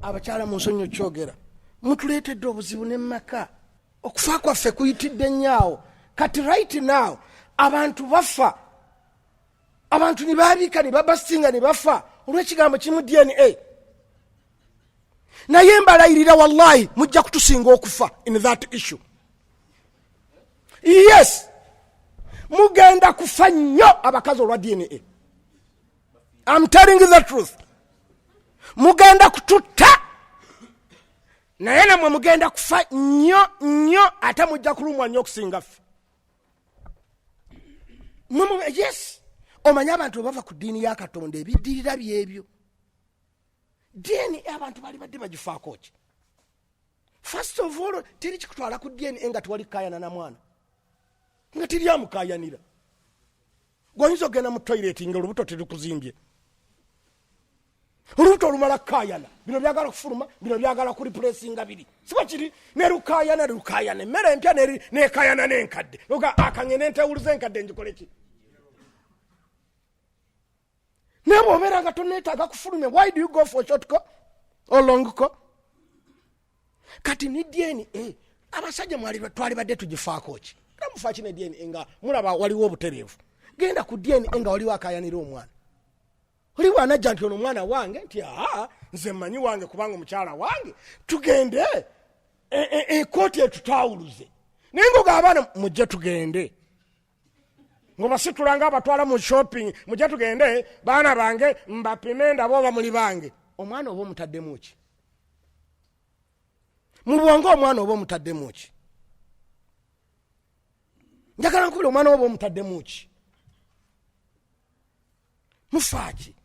abakyala mu nsonyi kyogera mutuleetedde obuzibu ne Maka okufa kwaffe kuyitidde nnyo kati right now abantu bafa abantu ni baabika ni babasinga ni bafa olw'ekigambo kimu DNA naye mbalayirira wallahi mujja kutusinga okufa in that issue. Yes, mugenda kufa nnyo abakazi olwa DNA. I'm telling you the truth. Mugenda kututta naye namwe mugenda kufa nnyo ate mujja kulumwa nnyo okusinga ffe. Yes, omanya abantu bava ku ddiini ya Katonda ebiddirira byebyo. DNA abantu bali badde bagifaako ki? First of all, teri kikutwala ku DNA nga tewali kayana na mwana. Nga teri amukayanira. Gw'oyinza ogenda mu toilet nga olubuto terikuzimbye. Olubuto olumala kayana. Bino byagala kufuluma, bino byagala kulipulesinga biri. Siba kiri ne lukayana. Emmere empya ne kayana n'enkadde. Oga akangene entewuluze enkadde njikole ki? Nebo obera nga tonneetaaga kufulumya. Why do you go for short call or long call? Kati ni DNA abasajja twali badde tugifaako ki? Namufa kine DNA nga mulaba waliwo obutereevu. Genda ku DNA nga waliwo akayanira omwana. Oli wanajja nti ono omwana wange nti nze mmanyi wange kubanga omukyala wange tugende ekooti etutawuluze. Naye nga abaana mujje tugende. Ngo basitulanga abatwala mu shopping mujje tugende baana bange mbapime ndabo oba muli bange. Omwana oba omutaddemu ki? Mu bwongo omwana oba omutaddemu ki? Njagala nkubira omwana oba omutaddemu ki? Mufaaki.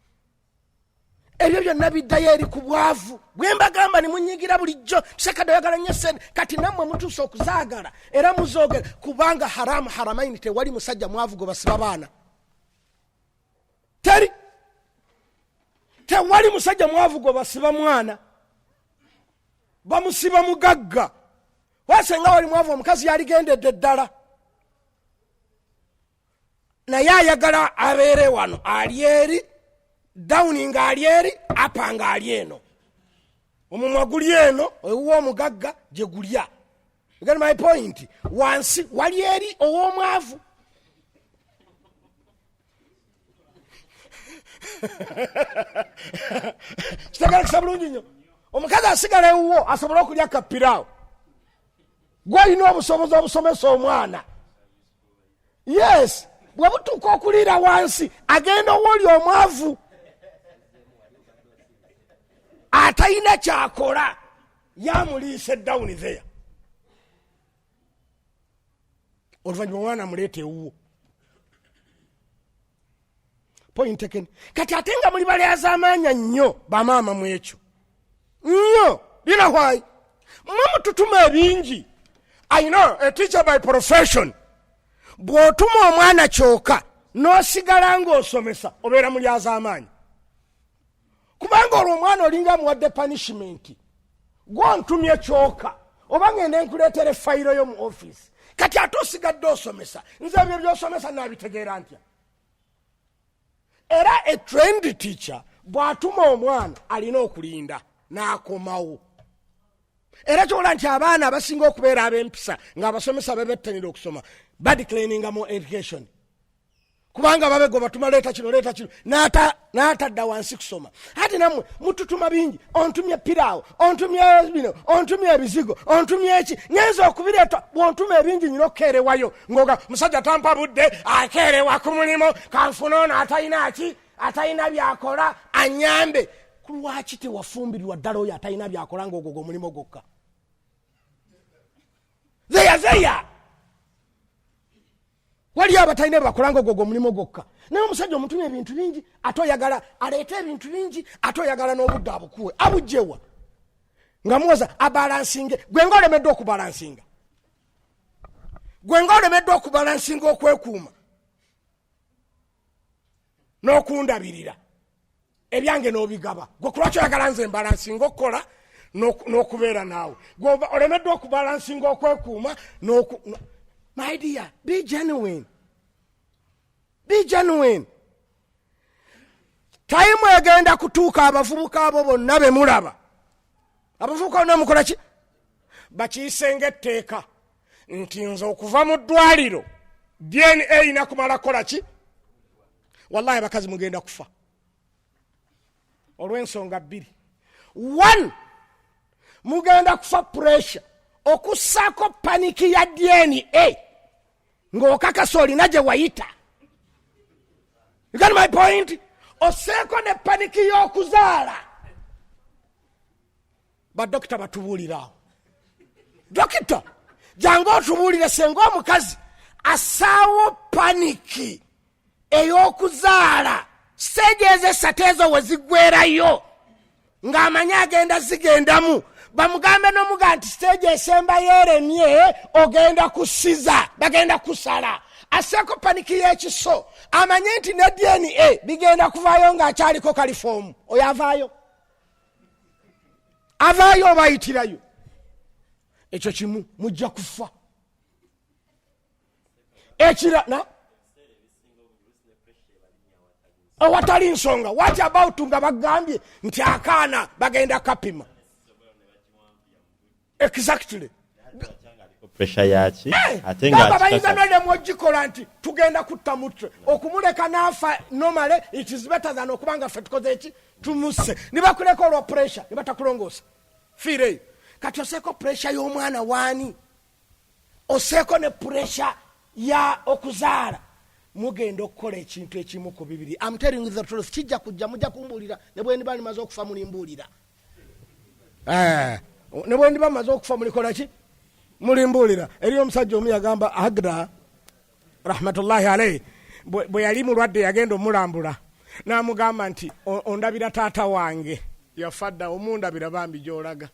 Ebyo byonna biddayo eri ku bwavu. Bwe mbagamba ni munyigira bulijjo Ssekkadde oyagala nnyo ssente kati nammwe mutuuse okuzaagala era muzoogera kubanga haramu haramaini tewali musajja mwavu gwe basiba baana. Tewali musajja mwavu gwe basiba mwana. Bamusiba mugagga. Wasenga wali mwavu omukazi yaligendedde ddala. Naye ayagala abeere wano ali eri downing nga ali eri apa nga ali eno. Omumwa guli eno owuwa omugagga gye gulya. You get my point? Wansi wali eri ow'omwavu. Kitagala kisa bulungi nnyo. Omukazi asigala ewuwo asobola okulya kapiraawo. Gw'alina obusobozi obusomesa omwana. Yes, bwe butuuka okuliira wansi agenda ow'oli omwavu. Atayina kyakola yamuliise down there. Oluvannyuma omwana muleete ewuwo. Point taken. Kati ate nga muli balyazaamaanya nnyo bamaama mu ekyo. Nnyo. You know why? Mumututuma ebingi. I know, a teacher by profession. Bw'otuma omwana kyokka n'osigala ng'osomesa obeera mulyazaamaanyi. Kubanga olwo omwana olinga muwadde punishment. Gw'ontumye kyokka oba ngenda nkuleetere fayiro yo mu office. Kati ate osigadde osomesa. Nze ebyo by'osomesa naabitegeera ntya. Era a trained teacher bw'atuma omwana alina okulinda n'akomawo. Era kyola nti abaana abasinga okubeera ab'empisa ng'abasomesa bebettanira okusoma badeclininga mu education. Kubanga babego batuma leeta kino n'atadda wansi kusoma. Ate nammwe mututuma bingi. Ontumye piraawo, ontumye bino, ontumye ebizigo, ontumye eki. Ngenza okubireeta bw'ontuma ebingi nnyo okkeerewayo. Ngoga musajja tampa budde akeerewa ku mulimu kanfuna ono atalina ki? Atalina byakola anyambe. Lwaki tewafumbirirwa ddala oyo atalina byakola ng'ogwo omulimu gwokka? Zeya. Wali abatalina bakola ng'ogwo omulimu gwokka. Naye omusajja omutumye ebintu bingi ate oyagala aleete ebintu bingi ate oyagala n'obudde abukuwe. Abugjewa. Nga muwoza abalansinge. Gwe ng'olemeddwa okubalansinga. Gwe ng'olemeddwa okubalansinga okwekuuma. N'okundabirira. Ebyange n'obigaba. Gwe kulwaki oyagala nze mbalansinga okukola n'okubeera naawe. Gwe olemeddwa okubalansinga okwekuuma My dear, be genuine. Be genuine. Time egenda kutuuka abavubuka abo bonna be mulaba abavubuka namukola ki bakiyisenga etteeka nti nze okuva mu ddwaliro DNA inakumala kola ki wallahi bakazi mugenda kufa olw'ensonga bbiri. 1 mugenda kufa pressure okussaako paniki ya DNA ng'okakasa olina gye wayita. You got my point? Oseeko ne paniki y'okuzaala. Badokita batubuulirawo. Dokita jangu otubuulire senga omukazi assaawo paniki ey'okuzaala siteegi ez'essatu ezo we ziggwerayo ng'amanya agenda zigendamu bamugambe n'omuga nti siteegi esemba yeeremye ogenda kusiza bagenda kusala asseeko paniki y'ekiso amanye nti ne DNA bigenda kuvaayo ng'akyaliko kalifoomu oyo avaayo oba ayitirayo ekyo kimu mujja kufa ekira na awatali nsonga. What about nga bagambye nti akaana bagenda kapima exactly pressure yaki ate nga bayinza none mwogikola nti tugenda kutta mutwe okumuleka n'afa normally it is better than okubanga ffe tukoze eki tumusse nibakuleka olwa pressure nibatakulongoosa fiireyo kati oseeko pressure y'omwana waani oseeko ne pressure ya okuzaala mugenda okukola ekintu ekimu ku bibiri. I'm telling you the truth. Kijja kujja mujja kumbuulira ne bwe ndiba nimaze okufa mulimbuulira ne bwe ndiba maze okufa mulikola ki mulimbuulira. Eriyo omusajja omu yagamba Agra rahmatullahi alayhi bwe yali mulwadde yagenda omulambula n'amugamba nti ondabira taata wange yafadda omundabira bambi gy'olaga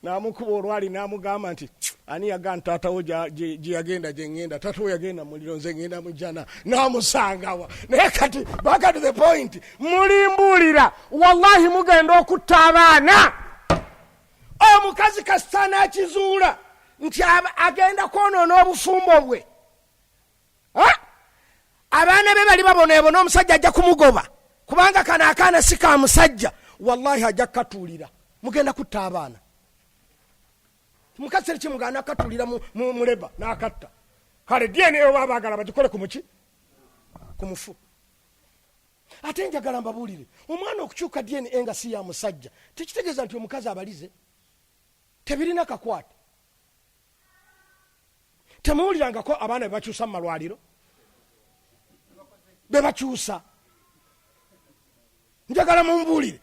n'amukuba olwali n'amugamba nti ani yagamba taatawo gye yagenda gye ngenda taata we yagenda muliro nze ngenda mujjana n'amusangawa naye kati back to the point mulimbuulira wallahi mugenda okutta abaana. Omukazi kasita n'akizuula nti agenda kwonoona obufumbo bwe abaana be bali baboneebona omusajja ajja kumugoba kubanga kano akaana si ka musajja wallahi ajja kukatuulira mugenda kutta abaana. Mukazi teri kimugana akatuulira mu leba n'akatta kale DNA oba baagala bagikole ku muki ku mufu. Ate njagala mbabuulire omwana okukyuka DNA nga si ya musajja tekitegeeza nti omukazi abalize tebirina kakwate. Temuwulirangako abaana bebakyusa mu malwaliro bebakyusa. Njagala mumbuulire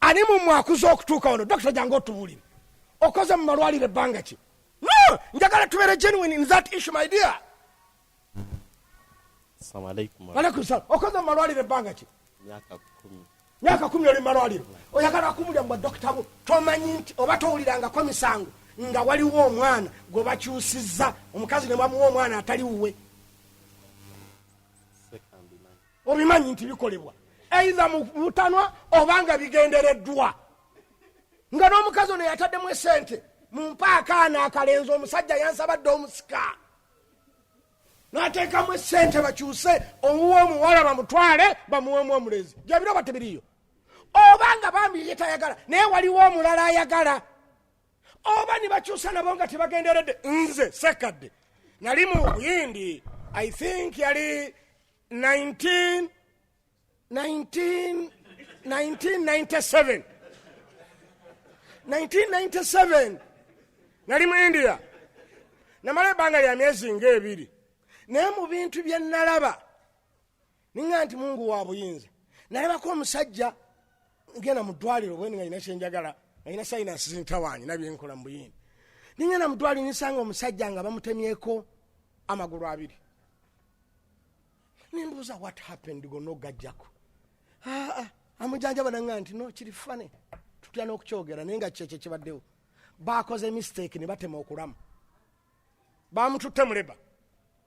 ani mumwe akuza okutuuka wano dokita jangu otubuulire okoze mu malwaliro ebbanga ki? No, njagala tubeere genuine in that issue my dear. Assalamu alaikum. Alaikum salam. Okoze mu malwaliro ebbanga ki? Myaka 10 oli mu malwaliro oyagala kumulya mu badokita bo tomanyi nti oba towulirangako misango nga waliwo omwana gwe bakyusizza omukazi ne bamuwa omwana atali wuwe obimanyi nti bikolebwa either mu butanwa obanga bigendereddwa nga n'omukazi ono yataddemu esente mumpa akaana akalenzi omusajja yansabadde omusika n'ateekamu esente bakyuse omuwa omuwala bamutwale bamuwemu omulezi gyabiro batebiriyo obanga bambi ye tayagala naye waliwo omulala ayagala oba ne bakyusa nabo nga tebagenderedde. Nze Ssekkadde nali mu Buyindi I think yali 1997 nali mu India namala ebbanga lya myezi ng'ebiri naye mu bintu bye nalaba ninga nti Mungu wa buyinza nalabako omusajja ngenda mu ddwaliro bwe nga ina kyenjagala ina sayinasi zintawaanyi nabyenkola mu Buyindi ningenda mu ddwaliro nisanga omusajja nga bamutemyeko amagulu 2 nimbuuza what happened gonna ogajjako amujanjaba nanga nti no kiri fane tutya n'okukyogera naye nga kyekyo kibaddewo baakoze mistake ne batema okulamu bamututte muleba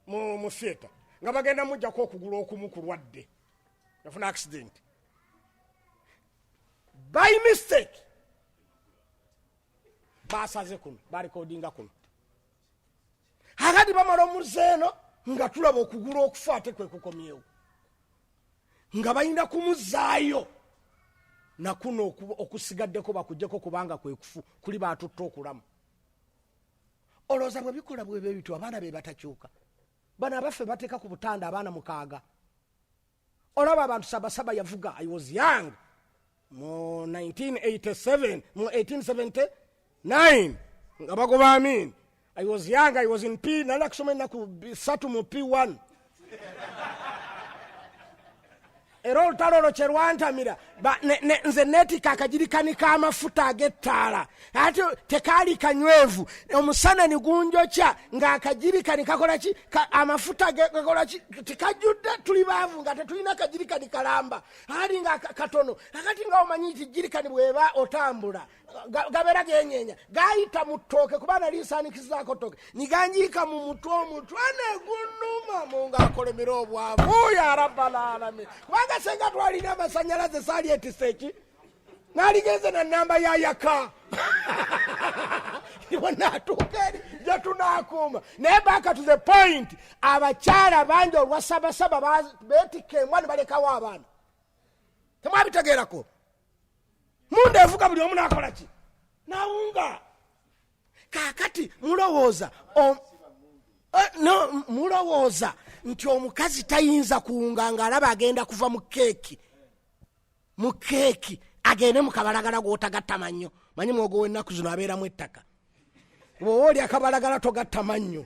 mu theatre nga bagenda mujjako okugulu okumu kulwadde yafuna accident by mistake basaze kuno barikodinga kuno hakati bamala omuzeeno nga tulaba okugulu okufa ate kwe kukomyewo nga balina kumuzaayo nakuno okusigaddeko bakujjeko kubanga kwekufu kuli batutta okulamu. Olowooza bwe bikola bwebe bityo abaana be batakyuka. Bano abaffe bateeka ku butanda abaana 6. Olaba abantu sabasaba yavuga. I was young mu 1987 mu 1879 nga bagoba amin. I was young, I was in P, nala kusoma ennaku 3 mu P1. Era olutalo olwo kye lwantamira nze neetika akagirikani k'amafuta ag'ettaala ate tekaali kanywevu omusana ni gunjokya ng'akagirikani kakola ki amafuta gakola ki tikajjudde tuli baavu nga tetulina akagirikani kalamba ali nga katono akati nga omanyi nti girikani bw'eba otambula gabeera genyeenya gaayita mu ttooke kuba nali nsaanikisizaako ttooke niganjiika mu mutwe omutwe negunnuma mu ng'akolemera obwavu ya rabbal alamin kubanga senga twalina amasanyalaze saali etiseeki naaligenze na namba ya yaka iwanaatuuka eri gye tunaakuuma naye back to the point abakyala bangi olwa sabasaba beetikka embwa ne balekawo abaana temwabitegeerako munda evuga buli omu naakola ki nawunga kaakati mulowooza nti omukazi tayinza kuwunga ng'alaba agenda kuva mu keeki agende mu kabalagala gw'otagatta mannyo manyi mwogo w'ennaku zino abeeramu ettaka bw'oba oli akabalagala togatta mannyo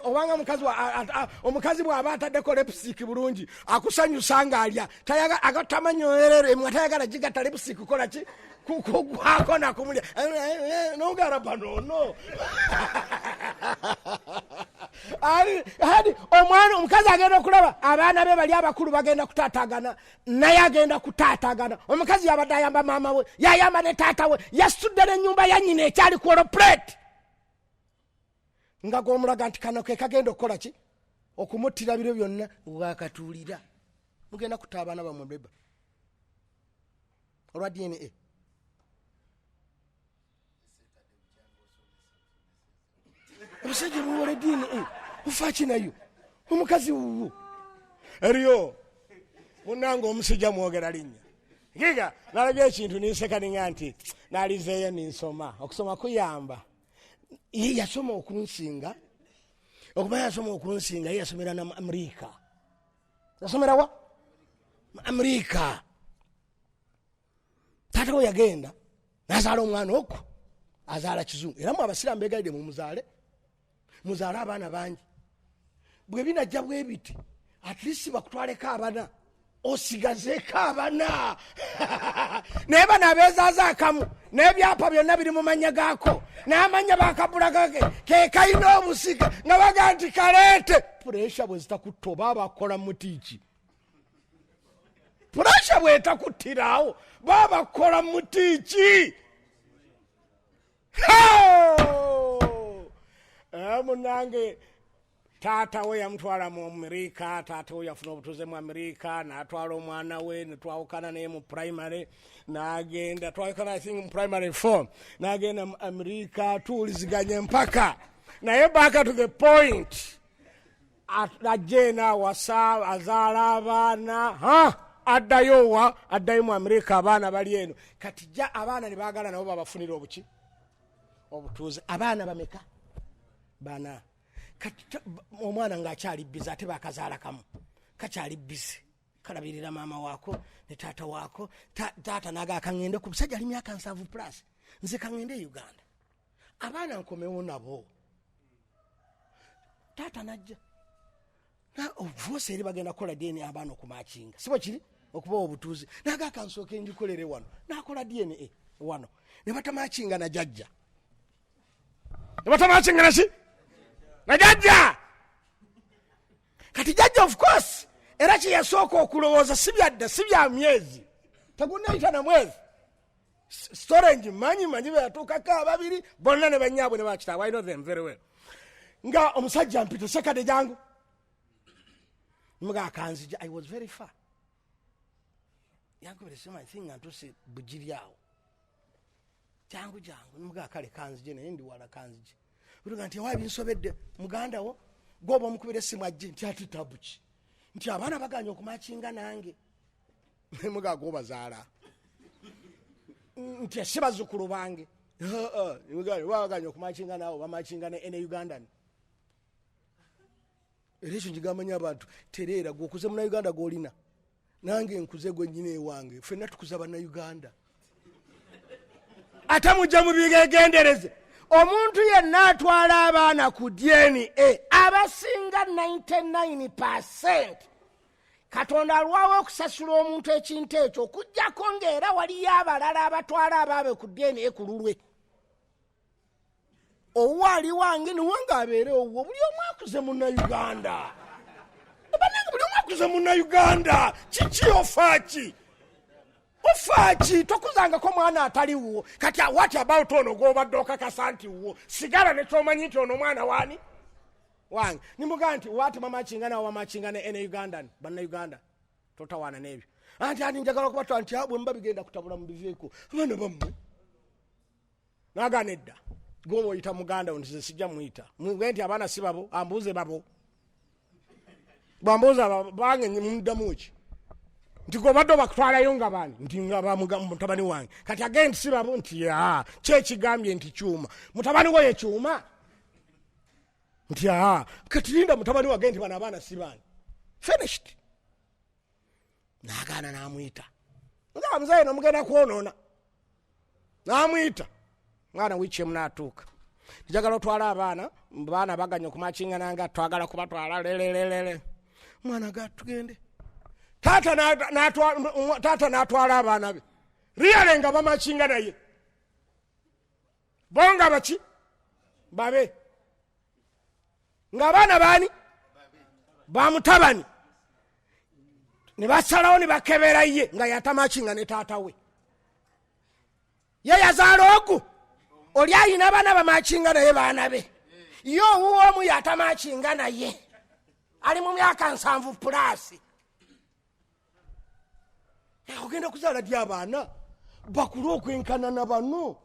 obanga omukazi bw'aba ataddeko lepusiki bulungi akusanyusa ng'alya agatta mannyo nga tayagala gigatta lepusiki kola ki kugwako nakumulya nogaraba nono omwana omukazi agenda okulaba abaana be bali abakulu bagenda kutaatagana naye agenda kutaatagana omukazi yabadde ayamba maama we yayamba ne taata we yasitudde n'ennyumba ya nnyina ekyali kuoloplate nga gwomulaga nti kano ke kagenda okukola ki okumuttira biro byonna bwakatuulira mugenda kutta abaana bammwe beba olwa DNA omusajja muwola DNA ufaaki nayo omukazi wuwo eriyo munanga omusajja mwogera linnya giga nalabye ekintu ninseka ninga nti nalizeeyo ninsoma okusoma kuyamba ye yasoma okunsinga okuba yasoma okunsinga ye yasomera na Amerika yasomera wa Amerika taata we yagenda nazaala omwana okwo azaala kizungu era mu abasiraamu beegalidde muzaale abaana bangi bwe binajja bwe biti at least bakutwaleko abana osigazeeko abana naye bano abeezaaza akamu n'ebyapa byonna biri mu manya gaako n'amanya bakabula gage ke kalina obusika nga baga nti kaleete puresha bwe zitakutta oba bakola mutiiki puresha bwe etakuttirawo babakola mutiiki munange taata we yamutwala mu Amerika taata we yafuna obutuuze mu Amerika n'atwala omwana we netwawukana naye mu primary n'agenda twawukana I think mu primary 4 n'agenda mu Amerika tuwuliziganye mpaka naye back to the point ajjeena wasa azaala abaana addayo mu Amerika abaana bali eno kati jja abaana ne baagala nabo babafunira obuki obutuuze abaana bameka bana omwana ng'akyali bizi ate bakazaala kamu kakyali bizi kalabirira maama waako ne taata waako taata naga kaŋŋende ku musajja ali myaka 7+ nze kaŋŋende Uganda abaana nkomewo nabo taata najja vosi eri bagenda kukola DNA abaana okumakinga sibo kiri okubawa obutuuzi naga kansooke njikolere wano nakola DNA wano ne batamakinga na jajja ne batamakinga naki na jajja kati jajja of course era kye yasooka okulowooza si byadda si bya myezi tegunnayita na mwezi storage manyi be yatuukako ababiri bonna ne banyaabwe ne bakitaabwe I know them very well nga omusajja mpita Ssekkadde jangu mga akanzija I was very far yankubira sema thinga ntuse bugiri awo jangu mga akale kanzije naye ndi wala kanzije uruga nti wabi nsobedde muganda wo goba omukubira essimu ajje nti ati tabuki nti abaana baganya okumakinga nange mugago bazaala nti si bazzukulu bange baganya okumakinga naawe bamakinga ne Ugandan. Era ekyo nkigamanya abantu tereera gwokuze munauganda gwolina nange nkuze gwennyina ewange ffenna tukuza bannayuganda ate mujja mubigendereze. Omuntu yenna atwala abaana ku DNA abasinga 99% Katonda alwawo okusasula omuntu ekintu ekyo okujjako ng'era waliyo abalala abatwala abaabe ku DNA ku lulwe. Owaali wange niwange abeere owwo buli omu akuze munnayuganda. Banange buli omu akuze munnayuganda. Kiki ofaaki? Ofaaki tokuzangako mwana atali wuwo. Kati what about ono gw'obadde okakasa nti wuwo? Sigala ne kyomanyi nti ono mwana waani? Wange nimugaa nti wati mamakinga nawe wamakinga ne Ugandan bannayuganda totawaana n'ebyo. Anti ati njagala okubatwala nti bwe mba bigenda kutabula mu biveeko abaana bammwe naagaana edda gwoba oyita muganda wo nti sijja muyita mwe nti abaana si babo ambuuze babo bwambuuza bange muddamu ki nti gobadde bakutwalayo nga bani nti mutabani wange kati agende si babo nti kyekigambye nti kyuma mutabani wo ye kyuma nti kati linda mutabani wage nti bano abaana si bani finished. Naagaana n'amuyita nga muzaye nomugenda kwonoona n'amuyita mwana wikyemu n'atuuka njagala otwala abaana baganya okumakinga nanga twagala kubatwala lelelelele mwana gatugende taata n'atwala abaana be riyale nga bamakinga naye bonga baki babe ng'abaana baani bamutabani ne basalawo ne bakebera ye nga yatamakinga ne taata we ye yazaala ogu oli ayina abaana bamakinga naye baana be ye owuwo omu yatamakinga naye ali mu myaka 7 pulasi. Ogenda kuzaala dy abaana bakule okwenkanana bano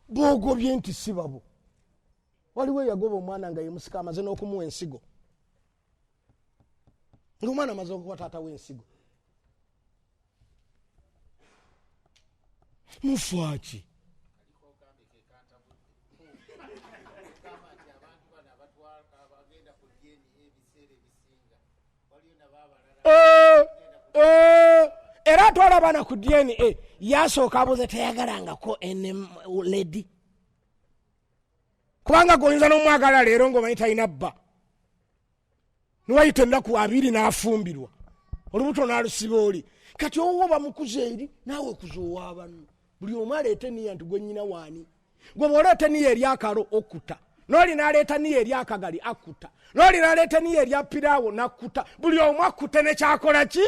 boogobye nti si babo. Waliwo eyagoba omwana nga yemusika amaze n'okumuwa ensigo ng'omwana amaze okuba taata w'ensigo. Mufaaki era atwala abaana ku DNA yasooka abuuze teyagalangako ledi kubanga goyinza n'omwagala leero ng'omanyi talina bba niwayita ennaku 2 n'afumbirwa olubuto n'alusiba oli kati owo bamukuza eri naawe kuza ow'abanu buli omu aleete niya nti gwe nnyina waani gwe bw'oleeta niya eryakalo okkuta n'oli n'aleeta niya eryakagali akkuta n'oli n'aleeta niya erya piraawo n'akkuta buli omu akkute ne kyakola ki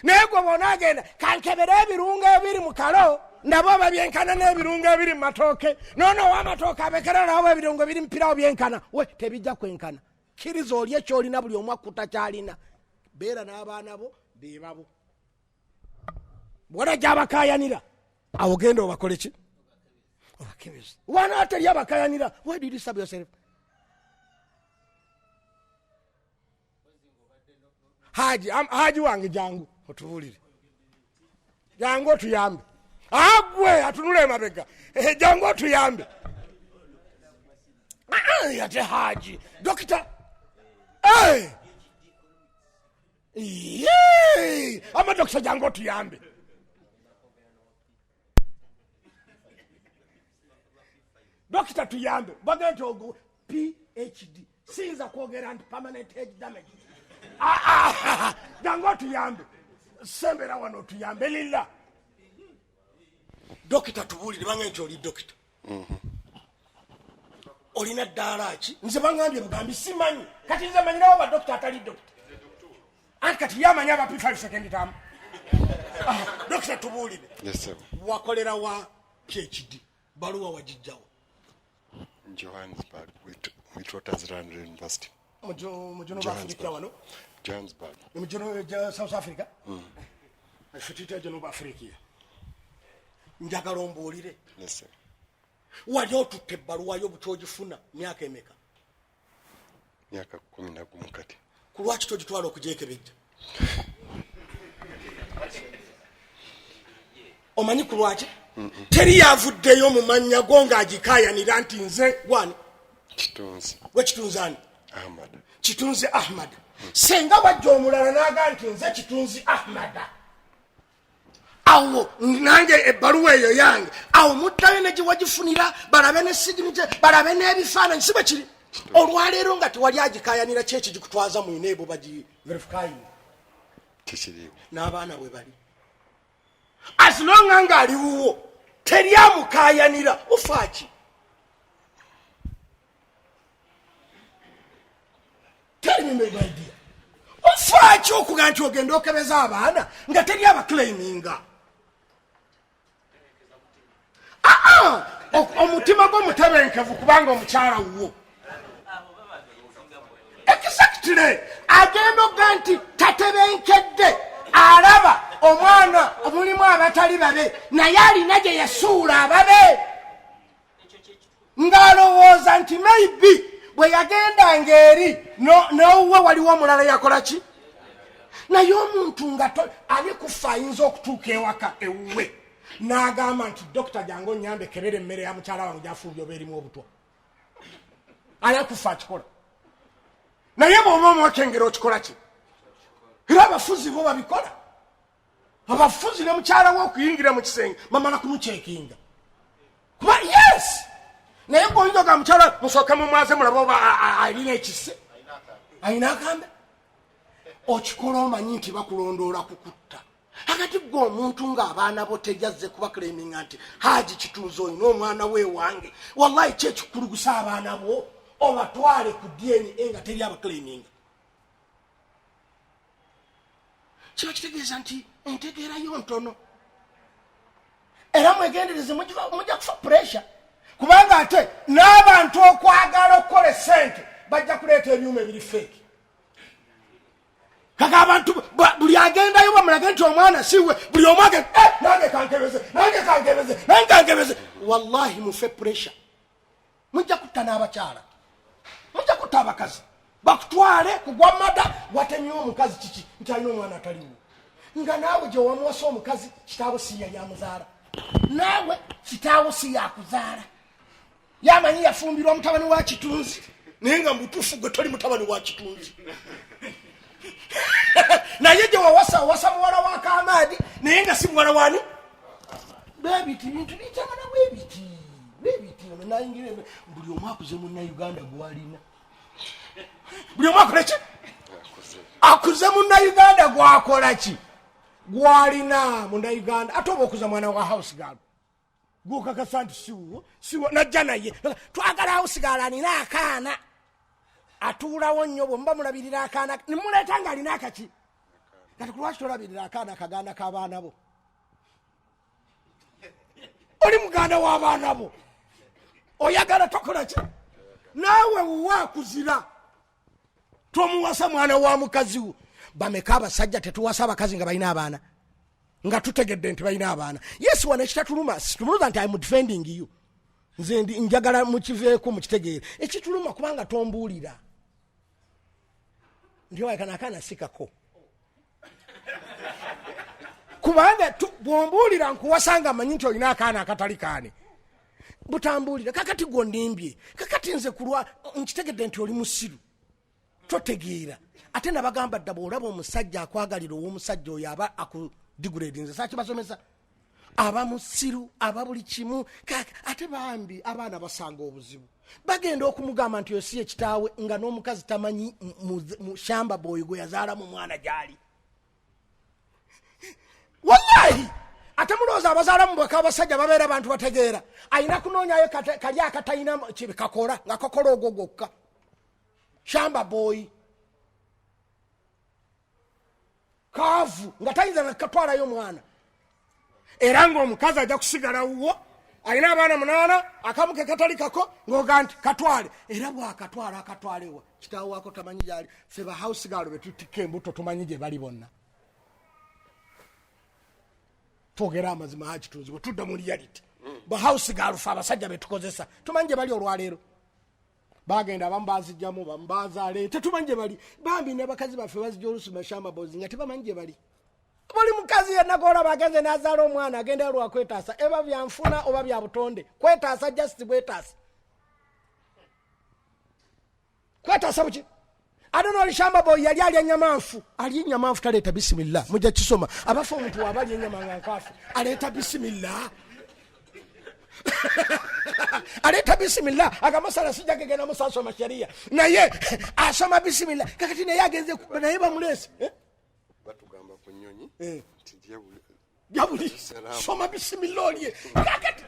naye gwe bw'onaagenda kankebera ebirungo ebiri mu kalo ndaba oba byenkana n'ebirungo ebiri mu matooke noono ow'amatooke abekera nawo ebirungo ebiri mu piraawo byenkana we tebijja kwenkana kkiriza oli ekyolina buli omu akkuta kyalina beera n'abaana bo beebabo bw'ola gy'abakayanira awo genda obakole ki obakebeza wanaateri abakayanira why did you sub yourself haji wange jangu otubuulire jangu otuyambe agwe atunule emabega jangu otuyambe ate haji dokita amadokita jangu otuyambe dokita tuyambe bagenti ogu PhD siyinza kwogera nti permanent head damage jangu otuyambe sembera wano otuyambe lilla dokita tubuulire bagenti oli dokita olina ddaala ki nze bagambye bugambi simanyi kati nze manyirawo badokita atali dokita anti kati yamanya aba P5 second term dokita tubuulire wakolera wa PhD baluwa wagijjawo Johannesburg Witwatersrand University. Mujono Africa wano. Johannesburg. Mujono South Africa. Ashutita Jono Africa. Njagala ombuulire. Yes sir. Wali otutte ebbaluwa y'obutogifuna myaka emeka? Myaka 11 kati. Kulwaki togitwala okujekebejja? omanyi kulwaki teri yavuddeyo mu mannya go ng'agikayanira nti nze gwani Kitunzi. we kitunzani Ahmad. Kitunzi Ahmad. Senga wajja omulala n'aga nti nze Kitunzi Ahmad. Awo nange ebbaluwa eyo yange awo muddayo ne gye wagifunira balabe ne signature balabe n'ebifaananyi si bwe kiri olwaleero nga tewali agikayanira kyekyo gikutwaza mu ineebo bagiverifying Tekiriwo. n'abaana bwe bali as long nga aliwo teri amukayanira ofaaki tell me my idea ofaaki okuga nti ogenda okebeza abaana nga teri abaclaiminga omutima gw'omutebenkevu kubanga omukyala wuwo exactly agenda okuga nti tatebenkedde alaba omwana omulimu abatali babe naye alina gye yasuula ababe ng'alowooza nti maybe bwe yagendanga eri n'owuwe waliwo omulala yakola ki naye omuntu nga ali kufa ayinza okutuuka ewaka ewuwe n'agamba nti dokita jange onyambe kebera emmere ya mukyala wange gyafuubye oba erimu obutwa ali kufa akikola naye bw'oba omwekengera okikola ki era abafuzi bo babikola abafuzi ne mukyala we okuyingira mu kisenge bamala kumukyekinga kuba yes naye gwoyinza ga mukyala musooke mumwaze mulaba oba alina ekise alina akambe okikola omanyi nti bakulondoola kukutta akati gwe omuntu ng'abaana bo tejazze kuba claiminga nti Haji Kitunzi olina omwana we wange wallahi kyekikulugusa abaana bo obatwale ku DNA nga teri abaclaiminga kiba kitegeeza nti entegeerayo ntono era mwegendereze mujja kufa pressure kubanga ate n'abantu okwagala okukola esente bajja kuleeta ebyuma ebiri feeki kaka abantu buli agendayo bamulage nti omwana siwe buli omu agenda nange kankebeze wallahi mufe pressure mujja kutta n'abakyala mujja kutta abakazi bakutwale kugwa mada watemye omukazi kiki nti alina omwana ataliwo nga naawe gye wamuwasa omukazi kitaawo si yali amuzaala naawe kitaawo si yakuzaala yamanyi yafumbirwa mutabani wa Kitunzi naye nga mutuufu gwe toli mutabani wa Kitunzi naye gye wawasa muwala wa Kamaadi naye nga si muwala wani bebiti bintu bitamana bwebiti nayingira buli omu akuze munnayuganda gwalina buli omu akola ki akuze munnayuganda gwakola ki gwalina munnayuganda ate oba okuza mwana wa house girl gwokakasa nti siwo najja naye twagala house girl alina akaana atuulawo nnyo bwe muba mulabirira akaana nimuleeta nga alina akaki kati kulwaki tolabirira akaana akaganda k'abaana bo oli muganda w'abaana bo oyagala tokola ki naawe wuwaakuzira tomuwasa mwana wa mukazi wo bameka abasajja tetuwasa abakazi nga balina abaana nga tutegedde nti balina abaana yesu wana ekitatuluma situmuloza nti I'm defending you nze njagala mukiveeko mukitegeere ekituluma kubanga tombuulira ndiwaekana akaana sikako kubanga bwombuulira nkuwasanga amanyi nti olina akaana akatali kaane butambuulira kakati gondimbye kakati nze kulwa nkitegedde nti oli musiru totegeera ate nabagamba dda bw'olaba omusajja akwagalira ow'omusajja oyo aba akudigradinze sakibasomesa aba musiru aba buli kimu ate bambi abaana basanga obuzibu bagenda okumugamba nti osi ekitaawe nga n'omukazi tamanyi mu shamba boyi gwe yazaalamu mwana gyali wallahi ate mulowooza abazaalamu bweka abasajja babeera abantu bategeera ayina kunoonyayo kali akatalina kakola nga kakola ogwo gwokka shamba boyi kaavu nga tayinza nakatwalayo mwana era ng'omukazi ajja kusigala wuwo alina abaana 8 akamu ke katali kako ng'oga nti katwale era bw'akatwala akatwalewa kitaawo wako tamanyi gyali ffe ba house girl betutikka embuto tumanyi gye bali bonna twogera amazima ha Kitunzi bwe tudda mu reality ba house girl ffe abasajja betukozesa tumanyi gye bali olwaleero bagenda abamu bazijjamu bamu bazaale tetumanyi gye bali bambi n'abakazi baffe bazijja oluusi mashamba bozi nga tebamanyi gye bali buli mukazi yenna golaba agenze n'azaala omwana agenda lwa kwetaasa eba byanfuna oba bya butonde kwetaasa just bwetaasa kwetaasa buki adono olishamba boy yali alya enyamanfu ali enyamanfu taleeta bisimillah mujja kisoma abafa omuntu waba alya ennyama nga nkaafu aleeta bisimillah aleeta bisimillah agamasala sijja gegenda musasoma sharia naye asoma bisimillah kakati naye agenze naye bamuleese batugamba ku nnyonyi jabuli soma bisimillah olye kakati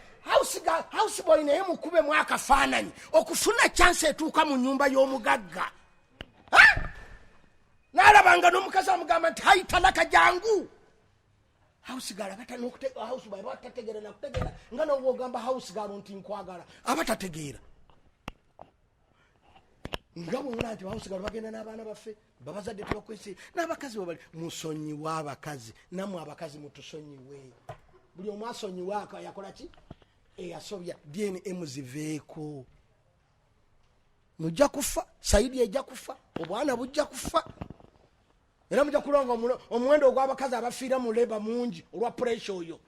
house boy naye mukube mwakafaananyi okufuna chance etuuka mu nyumba y'omugagga nalabanga n'omukazi amugamba nti hayi talaka jangu house girl house boy abatategeera nakutegeera nga noba ogamba house girl nti nkwagala abatategeera nga bwona nti house girl bagenda n'abaana baffe babazadde tebakwese n'abakazi bebali musonyiwe abakazi namwe abakazi mutusonyiwe buli omu asonyiwe yakola ki eyasobya dnm ziveeko mujja kufa saidi ejja kufa obwana bujja kufa era mujja kulonga omuwendo ogw'abakazi abafiira mu leba mungi olwa pressure oyo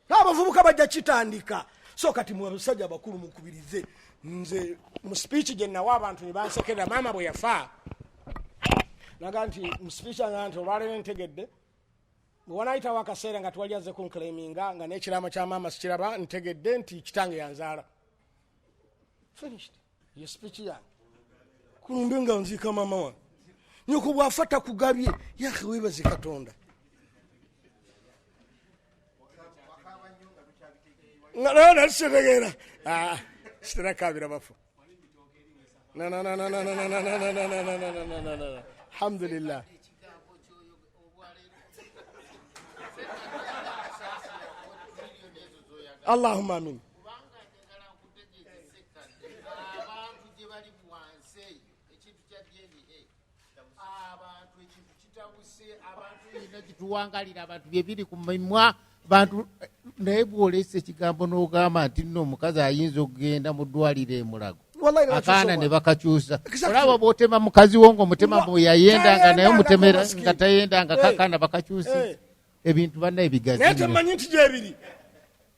abavubuka bajja kitandika so kati mwe abasajja abakulu mukubirize nze mu speech gye nawa abantu ne bansekerera maama bwe yafa naga nti mu speech nga nti olwaleero ntegedde bwewanayitawo akaseera nga twali azze kunclaiminga nga n'ekiraamo kya maama sikiraba ntegedde nti kitange yanzaala finished ye speech yange kulumbe nga nziika maama wange nyoko bwafa takugabye yahe weebaze katonda nalisitegeera siterakabira bafu alhamdulillah Allahumma amin kituwangalira abantu byebiri ku mimwa bantu naye bwolesa ekigambo n'ogamba nti nno omukazi ayinza okugenda mu ddwaliro emulago akaana ne bakakyusa olaba bw'otema mukazi wo ng'omutema bwe yayendanga naye omutemera nga tayendanga kakaana bakakyusa ebintu banna ebigazi naye temanyi nti gyebiri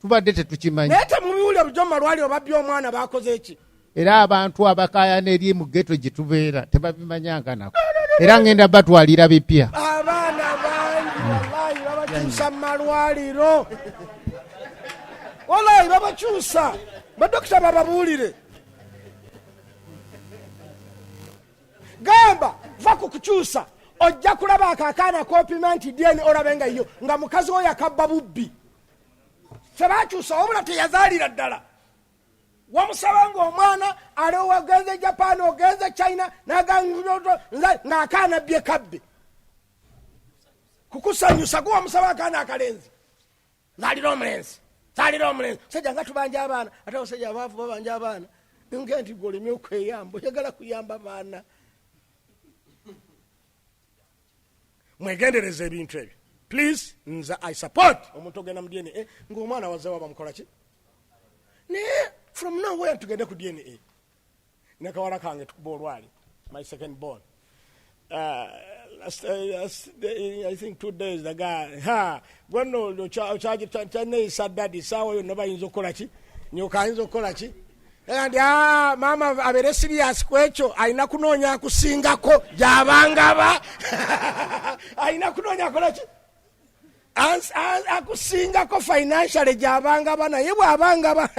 tubadde tetukimanyi naye temubiwulira bujo malwaliro babbi omwana bakoze eki era abantu abakaayana eri mu geto gye tubeera tebabimanyanga nako era ngenda batwalira bipya abaana bangi wallahi babakyusa mu malwaliro wallahi babakyusa badokita bababuulire gamba va ku kukyusa ojja kulaba akaakaana kopima nti dyeni olabenga yo nga mukazi wo yakabba bubbi tebakyusa wabula teyazaalira ddala wamusaba ng'omwana aliwo ogenze japan ogenze china ng'akaana bye kabbe kukusanyusa gwe wamusaba akaana akalenzi zaalira omulenzi sajja nga tubanja abaana ate abasajja abaavu babanja abaana nge nti golemye okweyamba oyagala kuyamba baana mwegendereza ebintu ebyo please nze I support omuntu ogenda mu DNA ng'omwana wazewa bamukolaki naye from nowhere tugende ku DNA nekawala kange tukuba olwali my second born I think 2 days the guy gwenno kyaneeyisa dadi saawa yonna bayinza okukolaki nyoka ayinza okukolaki ndi maama abeere sirias ku ekyo alina kunoonya akusingako gyabangaba alina kunoonya akolaki akusingako financially gyabangaba naye bwabangaba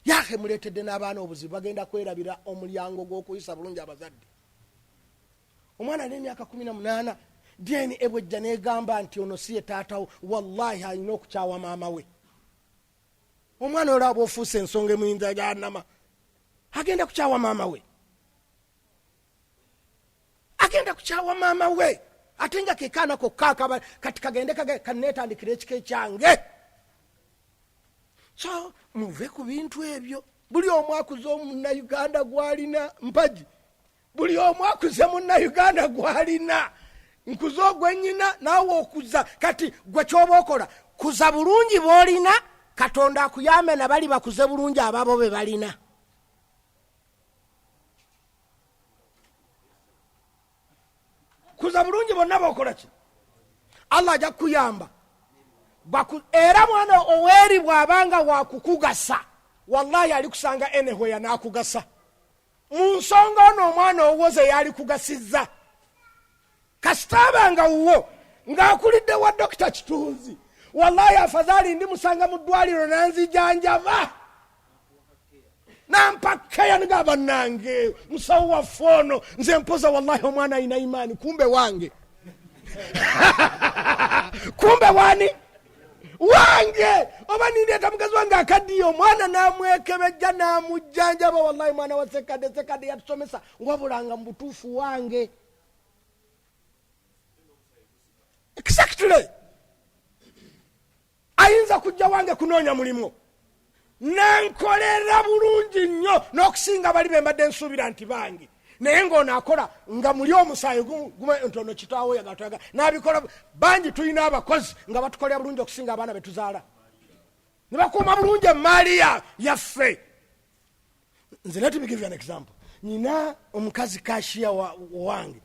yahe muleetedde n'abaana obuzibu bagenda kwerabira omulyango gw'okuyisa bulungi abazadde omwana n'emyaka 18 dyeni ebwejja negamba nti ono si ye taatawo wallahi alina okukyawa maama we omwana olwo aba ofuuse ensonga emuyinza gyanama agenda kukyawa maama we ate nga kekaana kokkaaka kati kagende kaneetandikira ekika ekyange so muve ku bintu ebyo buli omu akuze omunnayuganda gwalina mpagi buli omu akuze munnayuganda gwalina nkuza ogwennyina naawe okuza kati gwe kyoba okola kuza bulungi bw'olina katonda akuyambe na bali bakuze bulungi ababo be balina kuza bulungi bonna bokola ki Allah ajja kuyamba era mwana oweri bwabanga wakukugasa wallahi alikusanga enehweya nakugasa mu nsonga ono omwana owoze yali kugasizza kasitaba nga wuwo ng'akulidde wa Dr. Kitunzi wallahi afadhali ndi musanga mu ddwaliro nanzijanjaba nampakeya nigaba nange musawo wa fono nze mpoza wallahi omwana ayina imani kumbe wange kumbe wani wange oba nindeeta mukazi wange akaddiyo omwana namwekebejja namujjanjaba wallahi mwana wa Ssekkadde yatusomesa wabulanga mu butuufu wange exactly ayinza kujja wange kunoonya mulimu nankolera bulungi nnyo n'okusinga bali bembadde nsuubira nti bange naye ng'onaakola nga muli omusaayi gume ntono kitaawo yagatoyaga n'abikola bangi tulina abakozi nga batukolera bulungi okusinga abaana betuzaala ne bakuuma bulungi emaali yaffe. Nze let me give you an example. Nina omukazi kashiya wange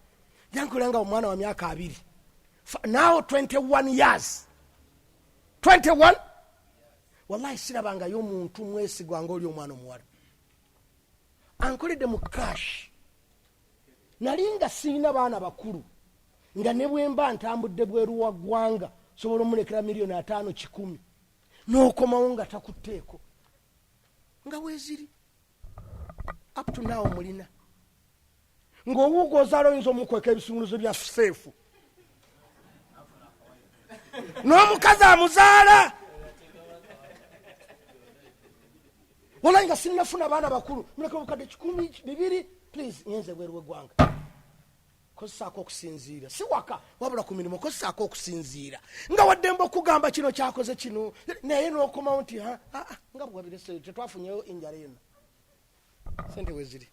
yankolanga omwana wa myaka 2 now 21 years 21 wallahi sirabanga y'omuntu mwesigwa ng'oli omwana omuwala ankoledde mu cash nalinga sirina baana bakulu nga ne bwemba ntambudde bweru wa ggwanga sobola omulekera $5,000 1,000 n'okomawo nga takutteeko nga weeziri up to now mulina ng'owuuga ozaala oyinza omukweka ebisumuluzo bya seefu n'omukazi amuzaala wallahi nga sinnafuna baana bakulu muleka obukadde 1,000 2 please nyenze bweru w'eggwanga kozesaako okusinziira si waka wabula ku mirimu kozesaako okusinziira nga waddemba okugamba kino kyakoze kino naye n'okomawo nti nga bwabire tetwafunyeyo enjala yonna sente weziri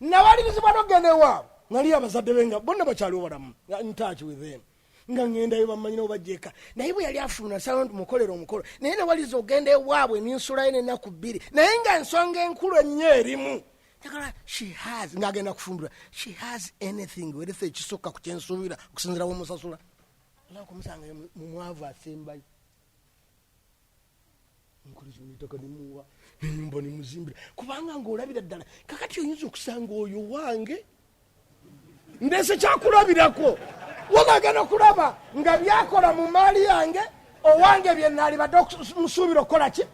nawalirizibwa n'ogenda ewaabwe nali abazadde benga bonna bakyali obalamu ntaki within nga ngendayo bamanyina obajjeeka naye bwe yali afuna sala nti mukolera omukolo naye nawaliza ogenda ewaabwe ninsulayo n'ennaku 2 naye nga ensonga enkulu ennyo erimu yakala she has ng'agenda kufumbirwa she has anything werese ekisukka ku kyensuubira okusinzira womusasula olakomusanga mumwavu asembayo nkuliza omuitaka nimuwa enyumba nimuzimbira kubanga ng'olabira ddala kakati oyinza okusanga oyo wange ndese kyakulabirako wagagana kulaba nga byakola mu maali yange owange byenali badde musuubira okukola ki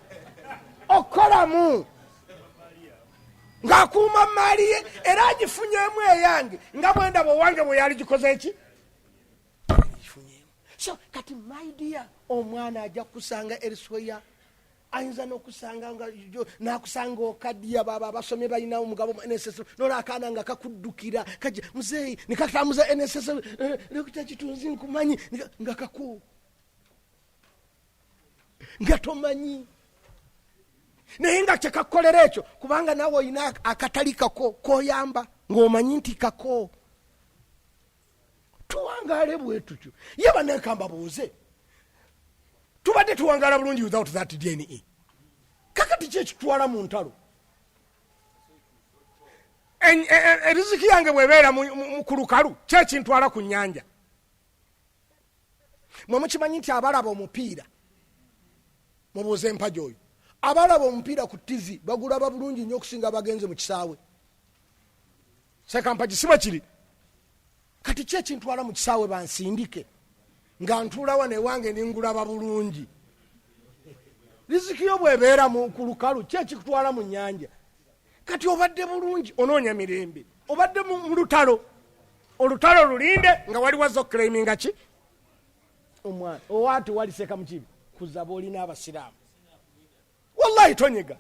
okukolamu ng'akuuma maali ye era agifunyemu eyange nga bwendaba owange bwe yali gikoze eki so kati my dear omwana ajja kusanga erisweya ayinza n'okusanga nakusanga okaddiya baba abasomye balina omugabo NSS nolakaana nga kakuddukira kaja muzeeyi nekatamuza NSS lekuta kitunzi nkumanyi nga kaku nga tomanyi naye nga kyekakukolera ekyo kubanga nawe olina akatali kako koyamba ng'omanyi nti kako tuwangaale bwe tutyo ye banekamba buuze tubadde tuwangala bulungi without that DNA kakati kyekitwala mu ntalo eriziki yange bwebeera ku lukalu kyekintwala ku nnyanja mwe mukimanyi nti abalaba omupiira mubuuze empaji oyo abalaba omupiira ku TV bagulaba bulungi nnyo okusinga abagenze mu kisaawe sekampaji si bwe kiri kati kyekintwala mu kisaawe bansindike nga ntuula wano ewange ningulaba bulungi riziki yo bwebeera ku lukalu kyekikutwala mu nnyanja kati obadde bulungi onoonya mirembe obadde mu lutalo olutalo lulinde nga wali wazo claiminga ki omwana owaati waliseka mukibi kuzaba olina abasiraamu wallahi tonyega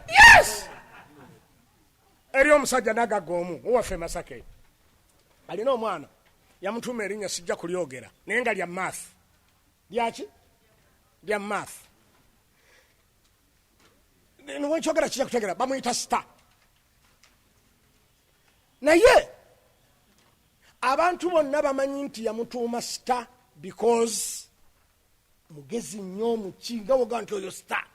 yes eri omusajja nagaga omu owaffe Masaka alina omwana yamutuuma erinnya sijja kulyogera naye nga lya math lyaki lya math niwenkyogera kijja kutegera bamuyita star naye abantu bonna bamanyi nti yamutuuma star because mugezi nnyo muki nga woga nti oyo star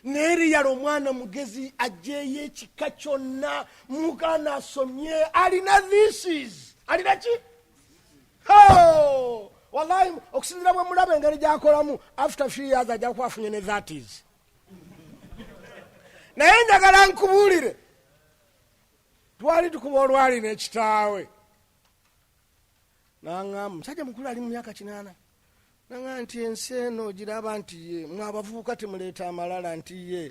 neeriyala omwana mugezi ajeeyo ekika kyonna mukana asomye alina thisis alina ki wallahi okusinzira bwe mulaba engeri gyakolamu after few years ajja kwafunye ne thatis naye njagala nkubuulire twali tukuba olwali n'ekitaawe naŋŋamba musajja mukulu ali mu myaka 8 naŋŋamba nti ensi eno giraba nti ye mwabavubuka temuleeta amalala nti ye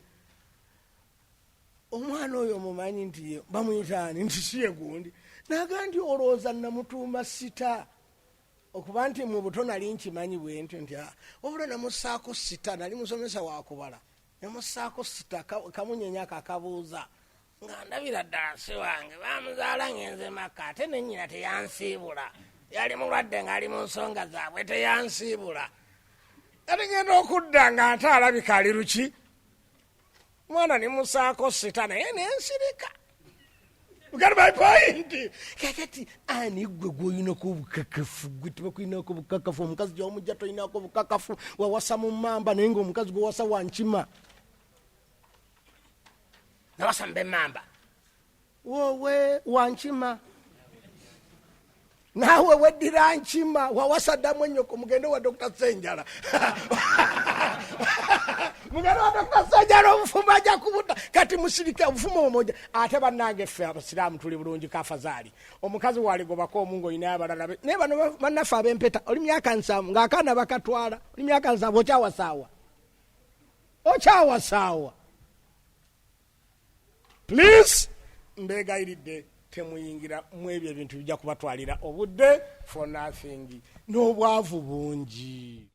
omwana oyo mumanyi nti ye bamuyitaani nti siye gundi naga nti olowooza namutuuma sita okuba nti mu buto nali nkimanyi bwe ntyo nti obula namusaako sita nali musomesa wakubala namusaako sita kamunyenya kakabuuza nga ndabira ddala si wange bamuzaala ngenze Maka ate nenyina teyansiibula yali mulwadde ngaali mu nsonga zaabwe teyansiibula ate ngenda okudda nga ate alabika ali luki mwana nimusaako sita naye nensirika. You got my point? Kakati ani gwe gwoyinako obukakafu gwe tebakulinako obukakafu omukazi gy'omujja toyinako obukakafu wawasa mu mamba naye ngaomukazi gwe wasa wankima nawasa mbe mamba wowe wankima naawe weddira nkima wawasa ddamu ennyoko mugende wa Dr. Senjala mugende wa Dr. Senjala obufumbo ajja kubuta kati musirika obufumbo omoja ate bannange ffe abasiraamu tuli bulungi kafazaali omukazi waligobako omungo oyinayo abalala naye bano bannaffe ab'empeta oli myaka 7 ng'akaana bakatwala oli myaka 7 okyawasaawa please mbegayiridde temuyingira mu ebyo ebintu bijja kubatwalira obudde for nothing n'obwavu bungi.